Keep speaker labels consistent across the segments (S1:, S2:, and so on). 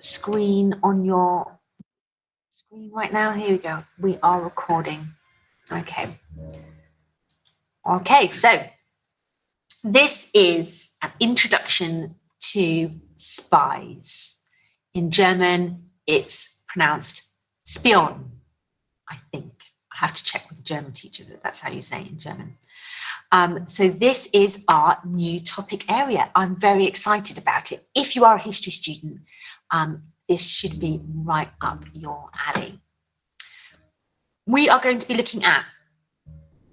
S1: screen on your screen right now? Here we go. We are recording. Okay. Okay, so this is an introduction to Spies. In German, it's pronounced Spione, I think. I have to check with the German teacher that that's how you say it in German. So this is our new topic area. I'm very excited about it. If you are a history student, this should be right up your alley. We are going to be looking at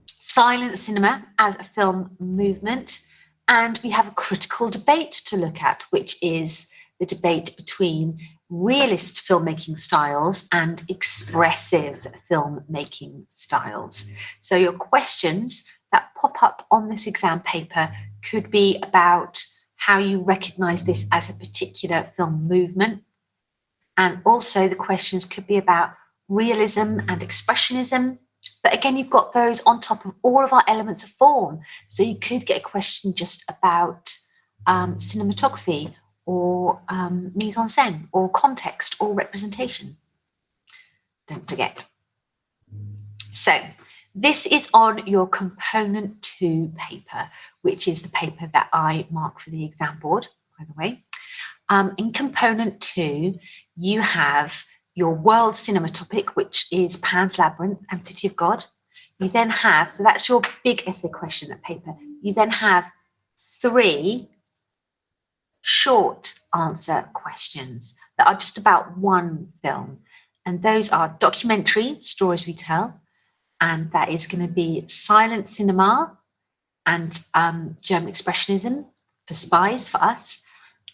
S1: silent cinema as a film movement, and we have a critical debate to look at, which is the debate between realist filmmaking styles and expressive filmmaking styles. So your questions that pop up on this exam paper could be about how you recognize this as a particular film movement. And also the questions could be about realism and expressionism. But again, you've got those on top of all of our elements of form. So you could get a question just about cinematography or mise en scène or context or representation. Don't forget. So this is on your component 2 paper, which is the paper that I mark for the exam board, by the way. In component 2, you have your world cinema topic, which is Pan's Labyrinth and City of God. You then have, so that's your big essay question at paper. You then have 3 short answer questions that are just about one film. And those are documentary, Stories We Tell, and that is going to be silent cinema and German expressionism for Spies for us.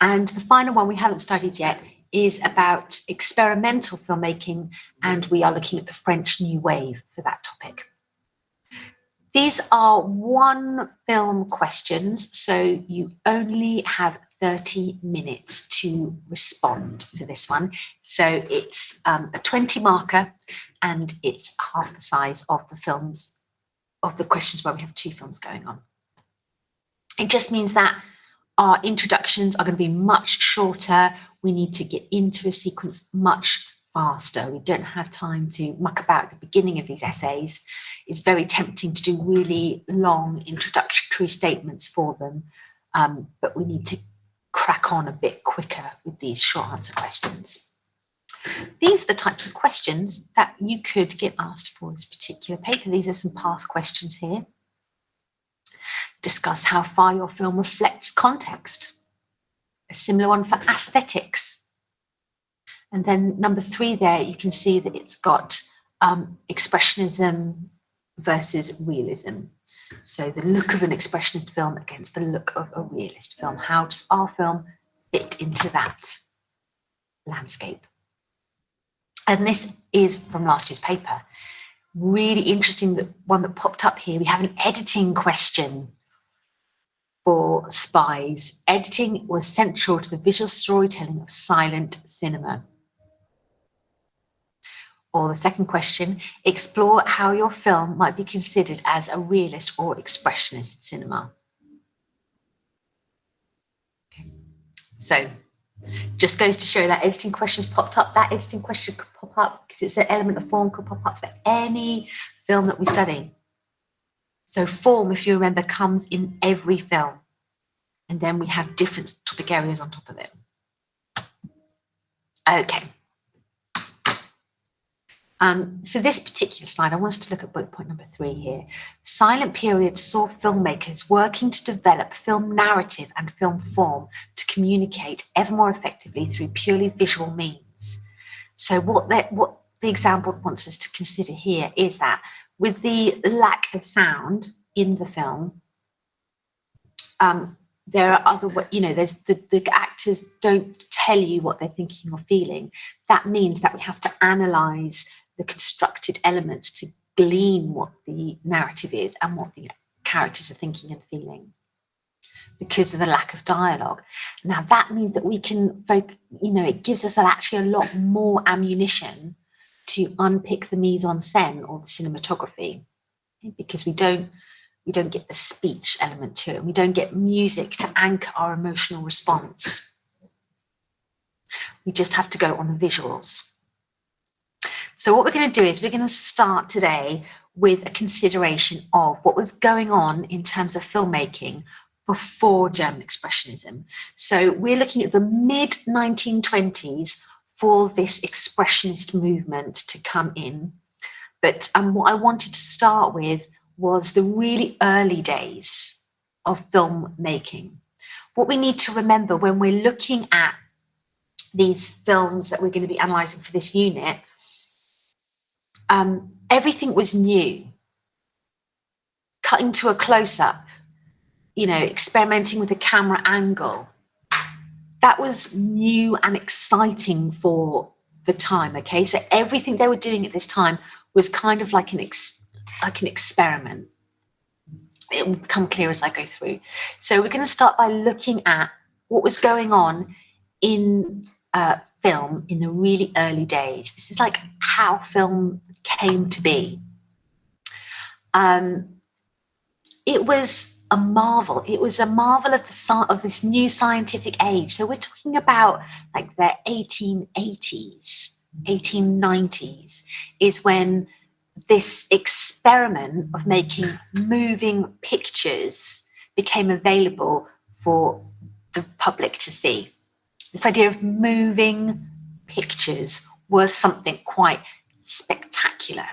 S1: And the final one we haven't studied yet is about experimental filmmaking, and we are looking at the French New Wave for that topic. These are one film questions, so you only have 30 minutes to respond for this one. So it's a 20 marker, and it's half the size of the films, of the questions where we have 2 films going on. It just means that our introductions are going to be much shorter. We need to get into a sequence much faster. We don't have time to muck about at the beginning of these essays. It's very tempting to do really long introductory statements for them, but we need to crack on a bit quicker with these short answer questions. These are the types of questions that you could get asked for this particular paper. These are some past questions here. Discuss how far your film reflects context. A similar one for aesthetics. And then number 3 there, you can see that it's got expressionism versus realism. So the look of an expressionist film against the look of a realist film. How does our film fit into that landscape? And this is from last year's paper. Really interesting, the one that popped up here. We have an editing question for Spies. Editing was central to the visual storytelling of silent cinema. Or the second question, explore how your film might be considered as a realist or expressionist cinema. Okay. So just goes to show that editing questions popped up. That editing question could pop up because it's an element of form, could pop up for any film that we study. So form, if you remember, comes in every film. And then we have different topic areas on top of it. Okay. For this particular slide, I want us to look at bullet point number 3 here. Silent period saw filmmakers working to develop film narrative and film form to communicate ever more effectively through purely visual means. So what the example wants us to consider here is that with the lack of sound in the film, there are other, there's the actors don't tell you what they're thinking or feeling. That means that we have to analyze the constructed elements to glean what the narrative is and what the characters are thinking and feeling because of the lack of dialogue. Now that means that we can it gives us actually a lot more ammunition to unpick the mise en scène or the cinematography, because we don't get the speech element to it. We don't get music to anchor our emotional response. We just have to go on the visuals. So what we're going to do is we're going to start today with a consideration of what was going on in terms of filmmaking before German Expressionism. So we're looking at the mid-1920s for this Expressionist movement to come in. But what I wanted to start with was the really early days of filmmaking. What we need to remember when we're looking at these films that we're going to be analysing for this unit, everything was new. Cutting to a close-up, experimenting with a camera angle, that was new and exciting for the time, okay? So everything they were doing at this time was kind of like an experiment. It will become clear as I go through. So we're going to start by looking at what was going on in film in the really early days. This is like how film came to be. It was a marvel. It was a marvel of this new scientific age. So we're talking about like the 1880s, 1890s is when this experiment of making moving pictures became available for the public to see. This idea of moving pictures was something quite spectacular.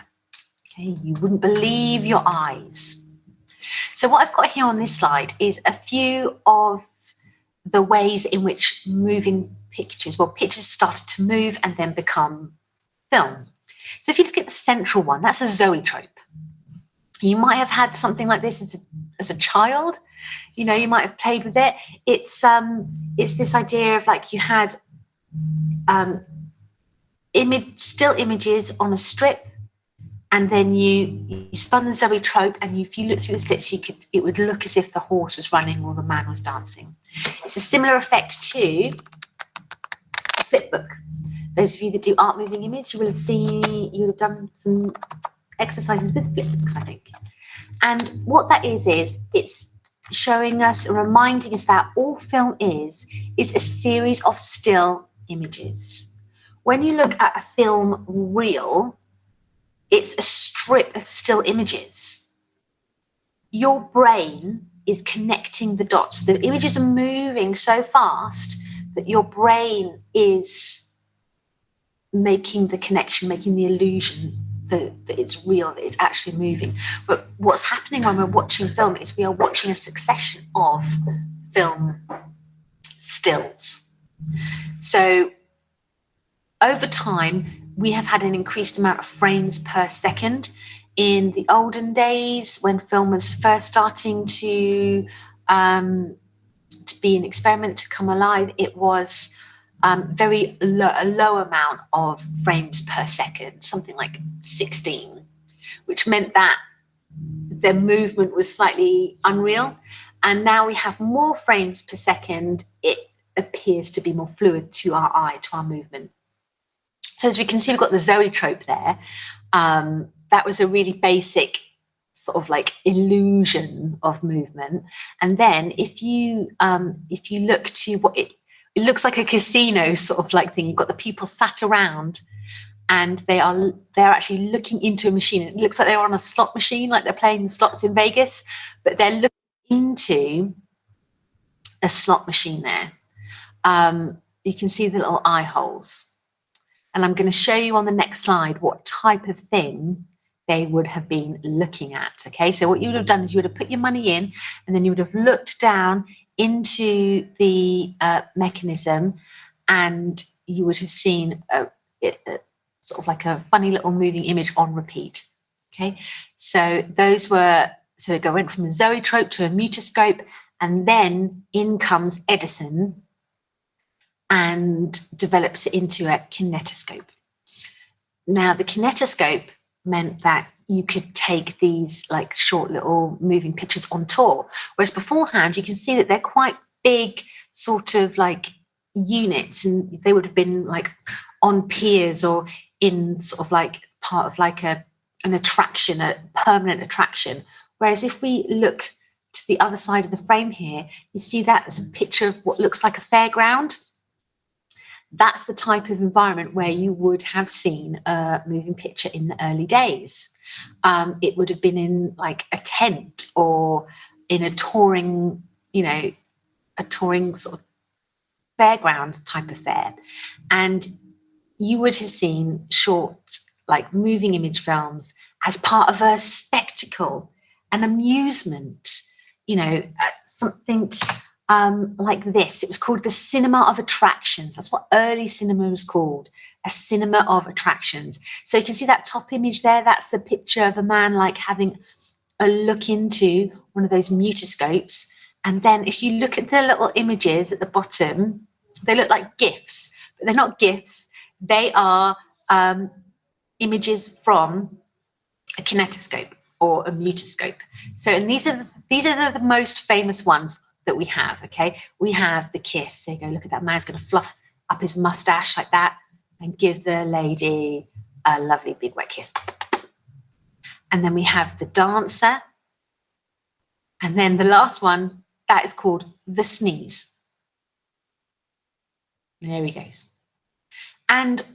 S1: Okay, you wouldn't believe your eyes. So what I've got here on this slide is a few of the ways in which moving pictures, pictures started to move and then become film. So if you look at the central one, that's a zoetrope. You might have had something like this as a child. You might have played with it. It's this idea of like you had still images on a strip, and then you spun the zoetrope, and if you look through the slits, it would look as if the horse was running or the man was dancing. It's a similar effect to a flip book. Those of you that do art moving image, you would have done some exercises with flip books, I think. And what that is it's showing us, reminding us that all film is a series of still images. When you look at a film reel, it's a strip of still images. Your brain is connecting the dots. The images are moving so fast that your brain is making the connection, making the illusion that it's real, that it's actually moving. But what's happening when we're watching film is we are watching a succession of film stills. So over time, we have had an increased amount of frames per second. In the olden days, when film was first starting to be an experiment, to come alive, it was a low amount of frames per second, something like 16, which meant that the movement was slightly unreal. And now we have more frames per second. It appears to be more fluid to our eye, to our movement. So as we can see, we've got the zoetrope there. That was a really basic sort of like illusion of movement. And then if you look to what it looks like, a casino sort of like thing. You've got the people sat around and they're actually looking into a machine. It looks like they're on a slot machine, like they're playing the slots in Vegas, but they're looking into a slot machine there. You can see the little eye holes. And I'm going to show you on the next slide what type of thing they would have been looking at. Okay, so what you would have done is you would have put your money in, and then you would have looked down into the mechanism, and you would have seen sort of like a funny little moving image on repeat. Okay, so it went from a zoetrope to a mutoscope, and then in comes Edison and develops it into a kinetoscope. Now, the kinetoscope meant that you could take these like short little moving pictures on tour, whereas beforehand you can see that they're quite big sort of like units, and they would have been like on piers or in sort of like part of like an attraction, a permanent attraction. Whereas if we look to the other side of the frame here, you see that as a picture of what looks like a fairground. That's the type of environment where you would have seen a moving picture in the early days. It would have been in like a tent or in a touring, a touring sort of fairground type of fair. And you would have seen short, like moving image films as part of a spectacle, an amusement, something like this. It was called the cinema of attractions. That's what early cinema was called, a cinema of attractions. So you can see that top image there. That's a picture of a man like having a look into one of those mutoscopes. And then if you look at the little images at the bottom, they look like GIFs, but they're not GIFs. They are images from a kinetoscope or a mutoscope. So, and these are the most famous ones that we have. Okay, we have the kiss. There you go. Look at that man's going to fluff up his mustache like that and give the lady a lovely big wet kiss. And then we have the dancer. And then the last one, that is called the sneeze. There he goes. And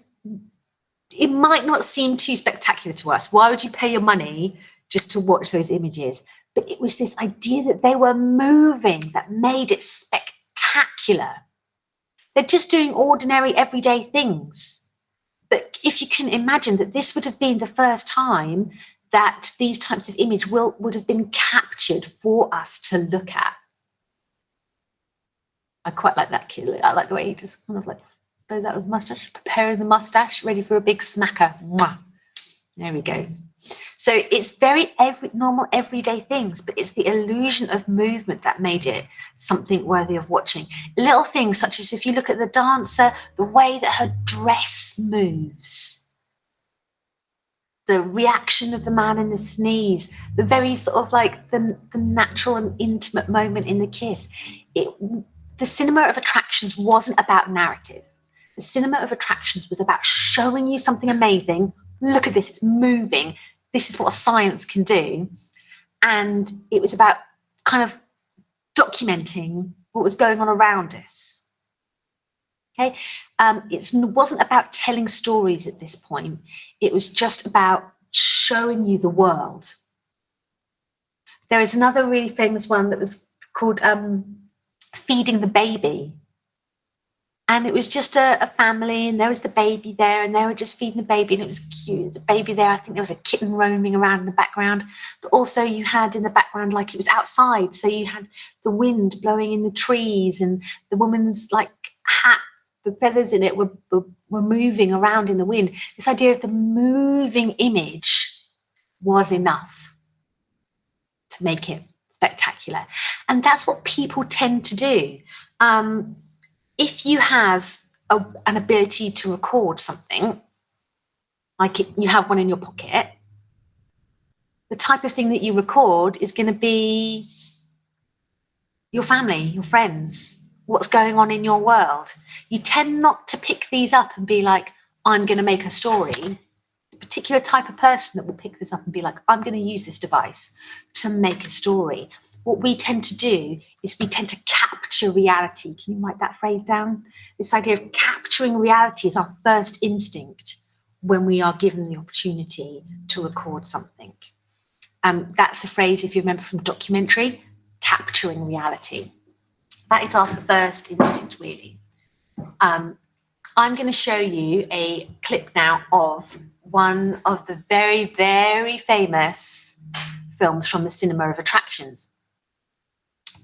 S1: it might not seem too spectacular to us. Why would you pay your money just to watch those images? But it was this idea that they were moving that made it spectacular. They're just doing ordinary, everyday things. But if you can imagine that this would have been the first time that these types of image would have been captured for us to look at. I quite like that kid. I like the way he just kind of like does that with mustache, preparing the mustache, ready for a big smacker. Mwah. There he goes. So it's very normal, everyday things, but it's the illusion of movement that made it something worthy of watching. Little things such as if you look at the dancer, the way that her dress moves, the reaction of the man in the sneeze, the very sort of like the natural and intimate moment in the kiss. The cinema of attractions wasn't about narrative. The cinema of attractions was about showing you something amazing. Look at this, it's moving. This is what science can do. And it was about kind of documenting what was going on around us. Okay, it wasn't about telling stories at this point. It was just about showing you the world. There is another really famous one that was called Feeding the Baby. And it was just a family, and there was the baby there, and they were just feeding the baby, and it was cute. The baby there, I think there was a kitten roaming around in the background, but also you had in the background, like it was outside, so you had the wind blowing in the trees, and the woman's like hat, the feathers in it were moving around in the wind. This idea of the moving image was enough to make it spectacular. And that's what people tend to do. If you have an ability to record something, like you have one in your pocket, the type of thing that you record is going to be your family, your friends, what's going on in your world. You tend not to pick these up and be like, I'm going to make a story. A particular type of person that will pick this up and be like, I'm going to use this device to make a story. What we tend to do is we tend to capture reality. Can you write that phrase down? This idea of capturing reality is our first instinct when we are given the opportunity to record something. That's a phrase, if you remember from documentary, capturing reality. That is our first instinct, really. I'm going to show you a clip now of one of the very, very famous films from the cinema of attractions.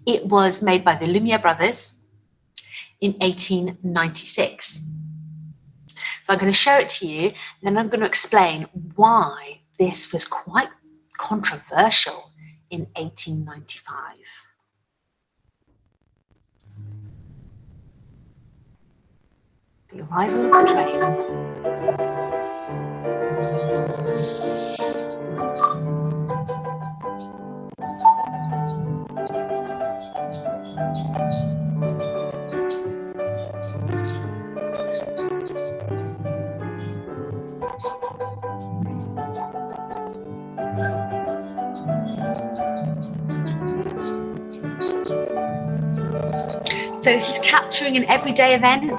S1: It was made by the Lumiere brothers in 1896. So I'm going to show it to you, and then I'm going to explain why this was quite controversial in 1895. The arrival of the train. So this is capturing an everyday event.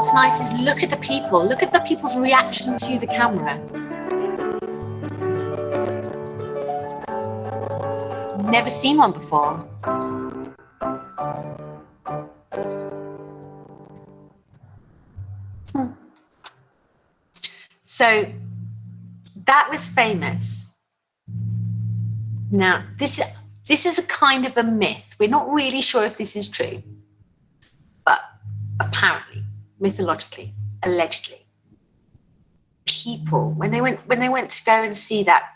S1: what's nice is look at the people. Look at the people's reaction to the camera. Never seen one before. So that was famous. Now, this is a kind of a myth. We're not really sure if this is true, but apparently, mythologically, allegedly, people when they went to go and see that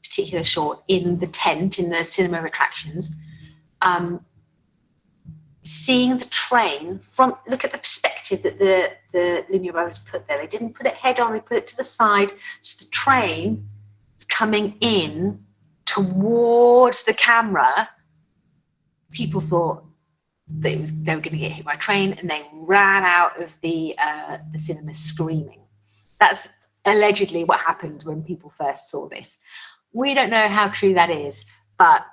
S1: particular short in the tent in the cinema attractions, seeing the train from, look at the perspective that the Lumiere brothers put there. They didn't put it head on, they put it to the side. So the train is coming in towards the camera. People thought that they were going to get hit by a train, and they ran out of the cinema screaming. That's allegedly what happened when people first saw this. We don't know how true that is, but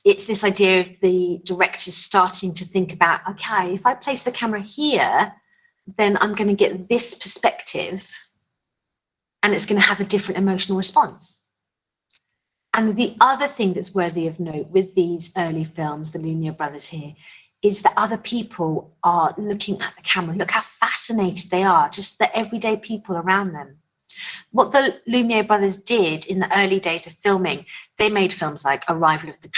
S1: it's this idea of the directors starting to think about, okay, if I place the camera here, then I'm going to get this perspective and it's going to have a different emotional response. And the other thing that's worthy of note with these early films, the Lumiere brothers here, is that other people are looking at the camera. Look how fascinated they are, just the everyday people around them. What the Lumiere brothers did in the early days of filming, they made films like The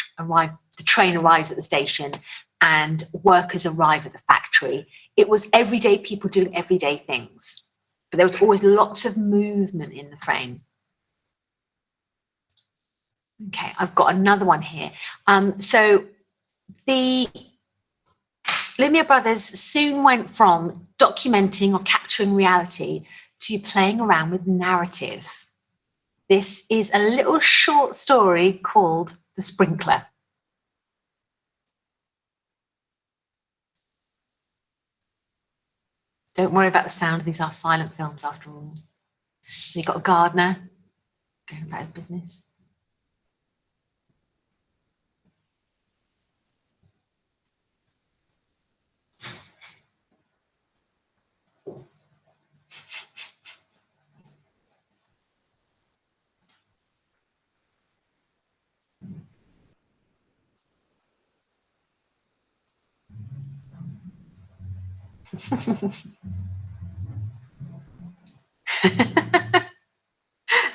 S1: Train Arrives at the Station and Workers Arrive at the Factory. It was everyday people doing everyday things, but there was always lots of movement in the frame. Okay, I've got another one here. So the Lumiere brothers soon went from documenting or capturing reality to playing around with narrative. This is a little short story called The Sprinkler. Don't worry about the sound, these are silent films after all. So you've got a gardener going about his business.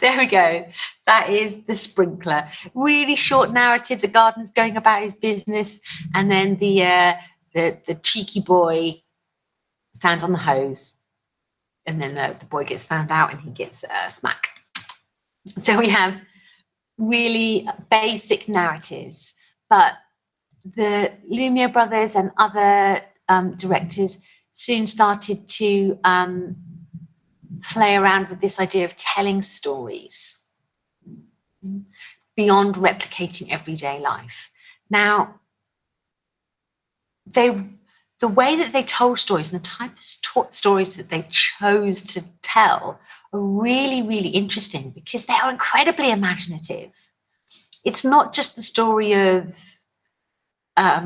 S1: There we go. That is The Sprinkler. Really short narrative. The gardener's going about his business, and then the cheeky boy stands on the hose, and then the boy gets found out, and he gets a smack. So we have really basic narratives, but the Lumiere brothers and other directors soon started to play around with this idea of telling stories beyond replicating everyday life. Now, the way that they told stories and the type of stories that they chose to tell are really, really interesting because they are incredibly imaginative. It's not just the story of a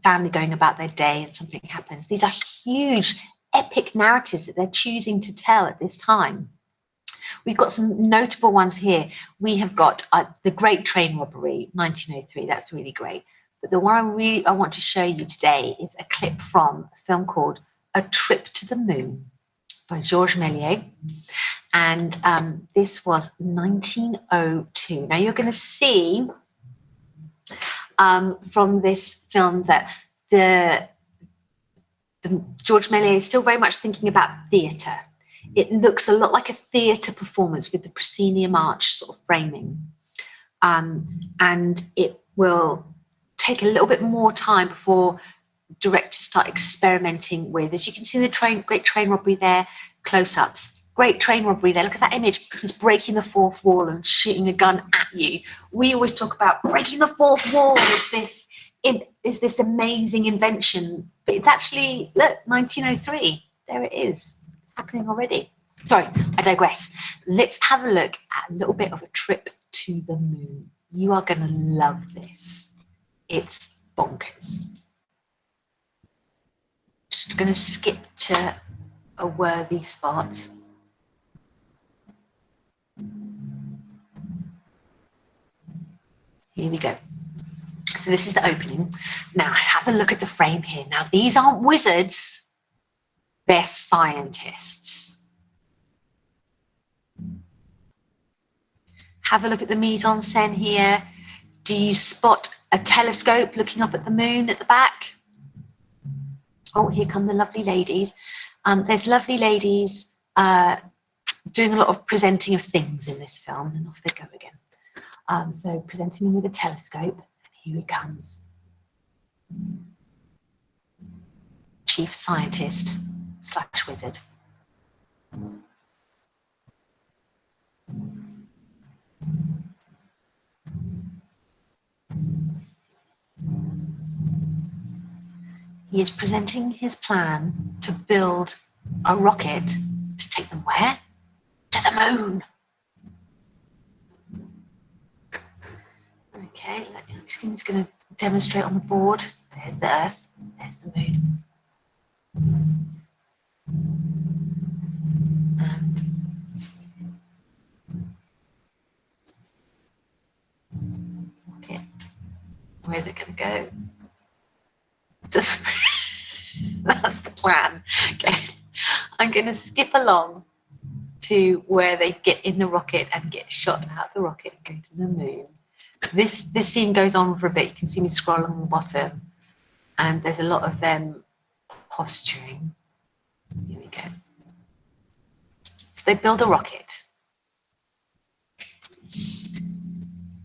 S1: family going about their day and something happens. These are huge, epic narratives that they're choosing to tell at this time. We've got some notable ones here. We have got The Great Train Robbery, 1903. That's really great. But the one I want to show you today is a clip from a film called A Trip to the Moon by Georges Méliès. And this was 1902. Now you're going to see from this film that the Georges Méliès is still very much thinking about theatre. It looks a lot like a theatre performance with the proscenium arch sort of framing. And it will take a little bit more time before directors start experimenting with, as you can see in the Great Train Robbery there, close-ups. Great Train Robbery there, look at that image. He's breaking the fourth wall and shooting a gun at you. We always talk about breaking the fourth wall is this amazing invention, but it's actually, look, 1903, there it is, it's happening already. Sorry, I digress. Let's have a look at a little bit of A Trip to the Moon. You are going to love this. It's bonkers. Just going to skip to a worthy spot. Here we go. So this is the opening. Now have a look at the frame here. Now these aren't wizards, they're scientists. Have a look at the mise-en-scène here. Do you spot a telescope looking up at the moon at the back? Oh, here come the lovely ladies. There's lovely ladies doing a lot of presenting of things in this film, and off they go again. So presenting them with a telescope, and here he comes. Chief scientist / wizard. He is presenting his plan to build a rocket to take them where? To the moon. Okay, I'm just going to demonstrate on the board. There's the Earth, there's the moon. And rocket. Where's it going to go? That's the plan. Okay, I'm going to skip along to where they get in the rocket and get shot out of the rocket and go to the moon. This scene goes on for a bit. You can see me scroll along the bottom, and there's a lot of them posturing. Here we go. So they build a rocket.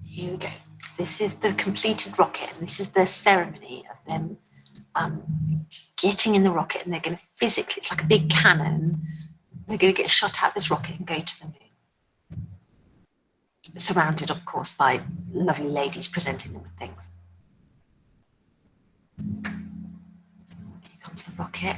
S1: Here we go. This is the completed rocket, and this is the ceremony of them getting in the rocket, and they're going to physically, it's like a big cannon, they're going to get shot out of this rocket and go to the moon. Surrounded, of course, by lovely ladies presenting them with things. Here comes the rocket.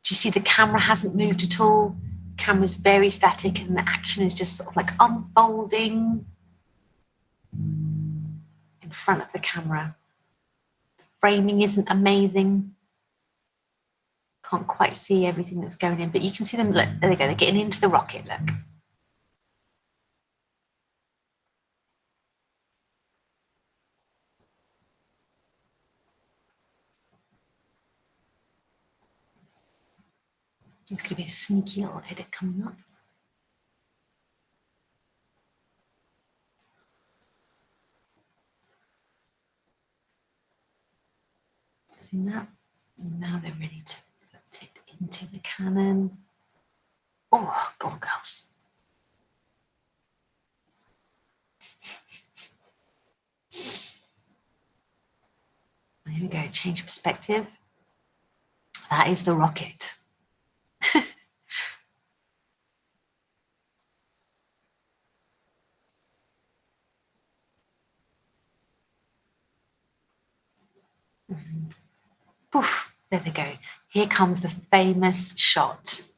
S1: Do you see the camera hasn't moved at all? The camera's very static, and the action is just sort of like unfolding in front of the camera. The framing isn't amazing. Can't quite see everything that's going in, but you can see them. Look, there they go. They're getting into the rocket. Look. There's going to be a sneaky little edit coming up. See that? And now they're ready to put it into the cannon. Oh, go on, girls. Here we go, change of perspective. That is the rocket. And poof, there they go. Here comes the famous shot.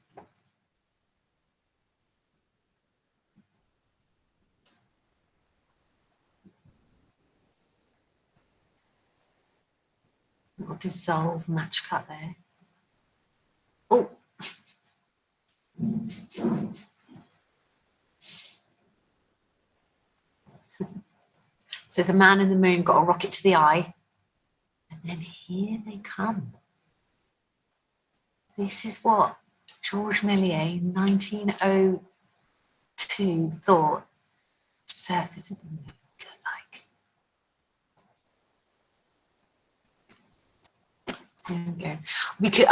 S1: Little dissolve match cut there. Oh. So the man in the moon got a rocket to the eye, and then here they come. This is what Georges Méliès, 1902, thought the surface of the moon would look like. There we go.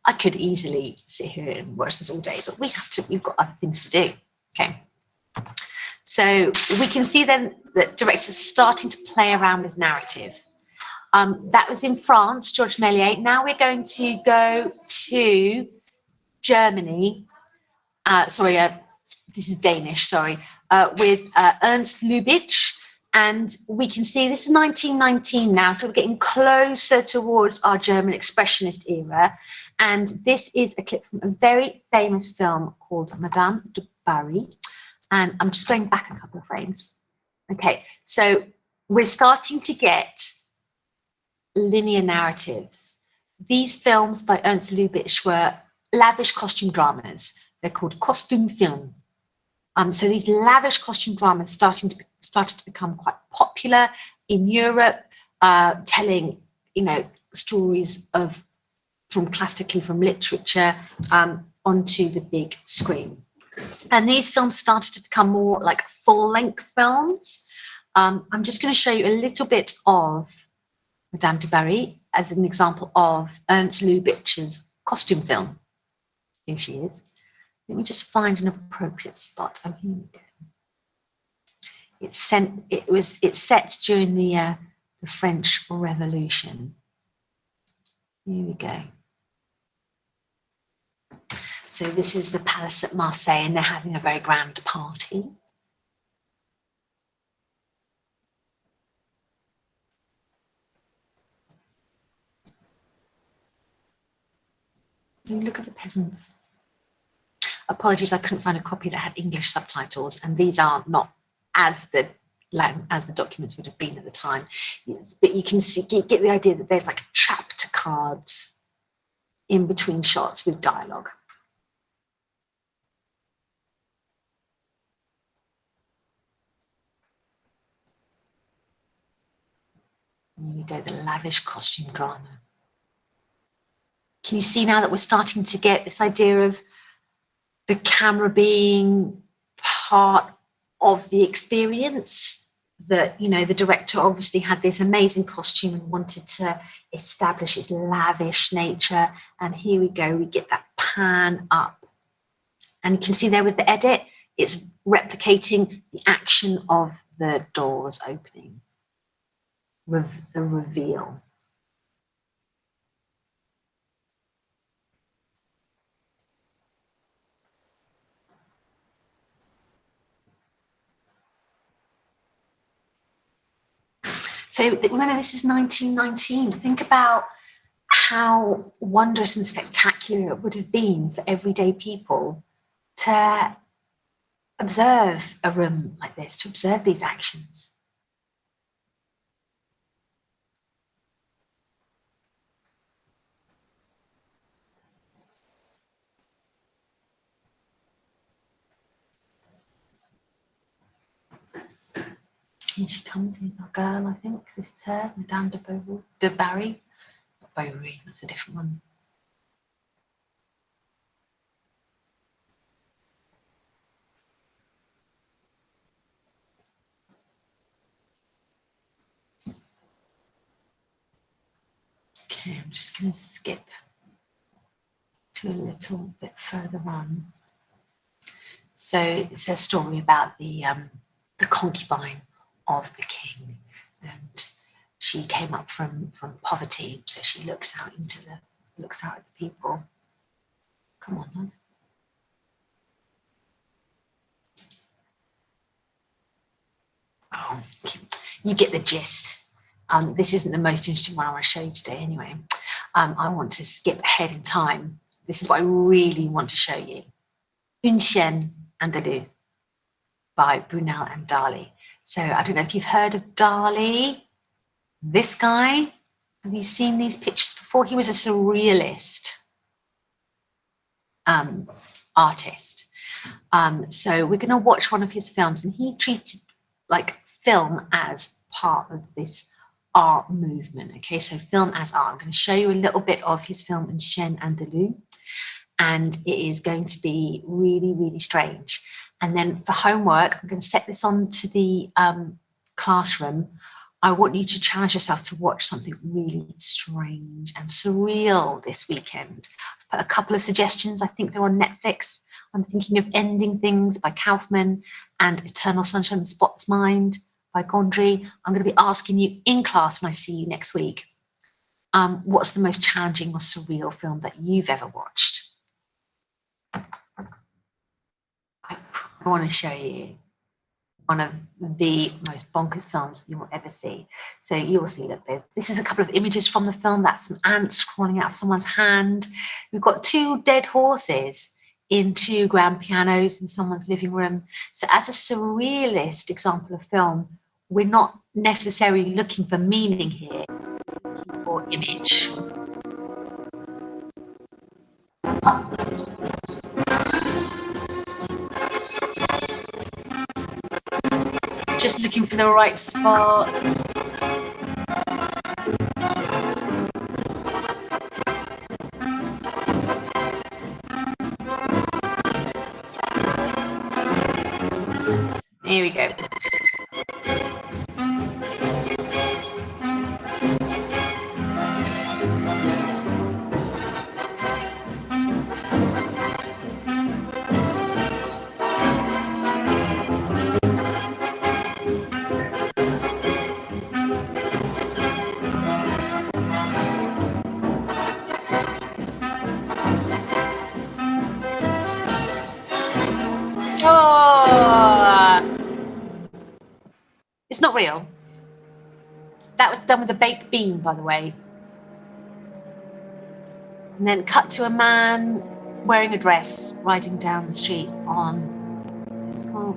S1: I could easily sit here and watch this all day, but we've got other things to do. Okay. So we can see then that directors starting to play around with narrative. That was in France, Georges Méliès. Now we're going to go to Germany. This is Danish, sorry, with Ernst Lubitsch. And we can see this is 1919 now, so we're getting closer towards our German Expressionist era. And this is a clip from a very famous film called Madame du Barry. And I'm just going back a couple of frames. Okay, so we're starting to get linear narratives. These films by Ernst Lubitsch were lavish costume dramas. They're called costume film. So these lavish costume dramas started to become quite popular in Europe, telling, you know, stories from literature onto the big screen. And these films started to become more like full-length films. I'm just going to show you a little bit of Madame du Barry as an example of Ernst Lubitsch's costume film. Here she is. Let me just find an appropriate spot. Oh, here we go. It's set during the French Revolution. Here we go. So this is the palace at Marseille, and they're having a very grand party. Look at the peasants. Apologies, I couldn't find a copy that had English subtitles, and these are not as the documents would have been at the time. But you can get the idea that there's like trapped cards in between shots with dialogue. Here we go, the lavish costume drama. Can you see now that we're starting to get this idea of the camera being part of the experience? That, you know, the director obviously had this amazing costume and wanted to establish its lavish nature. And here we go, we get that pan up. And you can see there with the edit, it's replicating the action of the doors opening, the reveal. So remember, this is 1919. Think about how wondrous and spectacular it would have been for everyday people to observe a room like this, to observe these actions. Here she comes, here's our girl, I think. This is her, Madame de Barry. Bovary, that's a different one. Okay, I'm just going to skip to a little bit further on. So it's a story about the concubine of the king, and she came up from poverty, so she looks out at the people. Come on, love. Oh, you get the gist. This isn't the most interesting one I want to show you today anyway. I want to skip ahead in time. This is what I really want to show you. Une chienne andalou by Brunel and Dali. So I don't know if you've heard of Dali. This guy, have you seen these pictures before? He was a surrealist artist. So we're going to watch one of his films, and he treated like film as part of this art movement. Okay, so film as art. I'm going to show you a little bit of his film Une chienne andalou, and it is going to be really, really strange. And then for homework, I'm going to set this on to the classroom. I want you to challenge yourself to watch something really strange and surreal this weekend. I've put a couple of suggestions. I think they're on Netflix. I'm thinking of Ending Things by Kaufman and Eternal Sunshine of the Spotless Mind by Gondry. I'm going to be asking you in class when I see you next week, what's the most challenging or surreal film that you've ever watched? I want to show you one of the most bonkers films you will ever see. So you'll see that this is a couple of images from the film. That's some ants crawling out of someone's hand. We've got two dead horses in two grand pianos in someone's living room. So as a surrealist example of film, we're not necessarily looking for meaning here or image. Just looking for the right spot. Here we go. Oh, it's not real. That was done with a baked bean, by the way. And then cut to a man wearing a dress riding down the street on, it's called,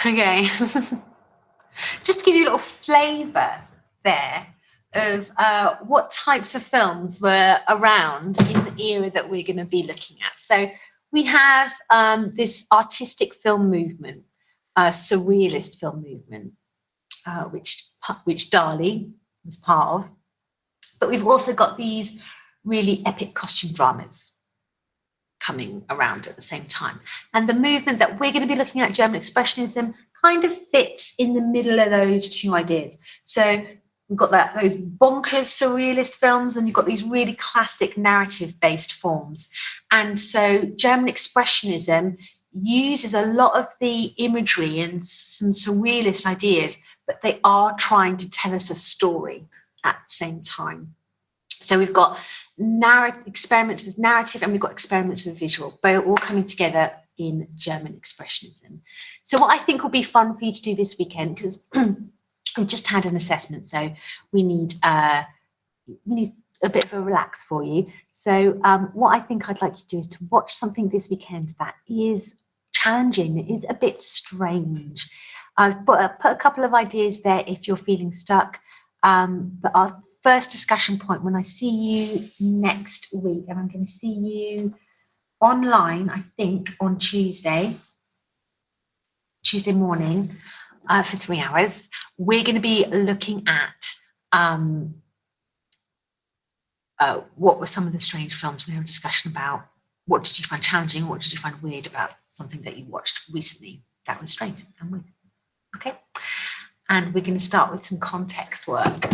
S1: Okay. Just to give you a little flavour there of what types of films were around in the era that we're going to be looking at. So we have this artistic film movement, surrealist film movement, which Dali was part of. But we've also got these really epic costume dramas coming around at the same time. And the movement that we're going to be looking at, German Expressionism, kind of fits in the middle of those two ideas. So we've got those bonkers surrealist films, and you've got these really classic narrative-based forms. And so German Expressionism uses a lot of the imagery and some surrealist ideas, but they are trying to tell us a story at the same time. So we've got experiments with narrative, and we've got experiments with visual, both all coming together in German Expressionism. So what I think will be fun for you to do this weekend, because we've just had an assessment, so we need a bit of a relax for you. So what I think I'd like you to do is to watch something this weekend that is challenging, that is a bit strange. I've put a couple of ideas there if you're feeling stuck, but our first discussion point when I see you next week, and I'm going to see you online, I think, on Tuesday morning for 3 hours. We're going to be looking at what were some of the strange films. We had a discussion about what did you find challenging, what did you find weird about something that you watched recently that was strange and weird. Okay, and we're going to start with some context work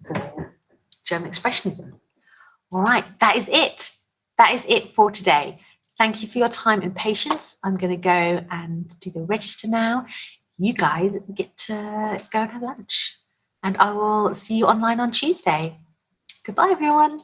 S1: for German Expressionism. All right, that is it. That is it for today. Thank you for your time and patience. I'm going to go and do the register now. You guys get to go and have lunch, and I will see you online on Tuesday. Goodbye, everyone.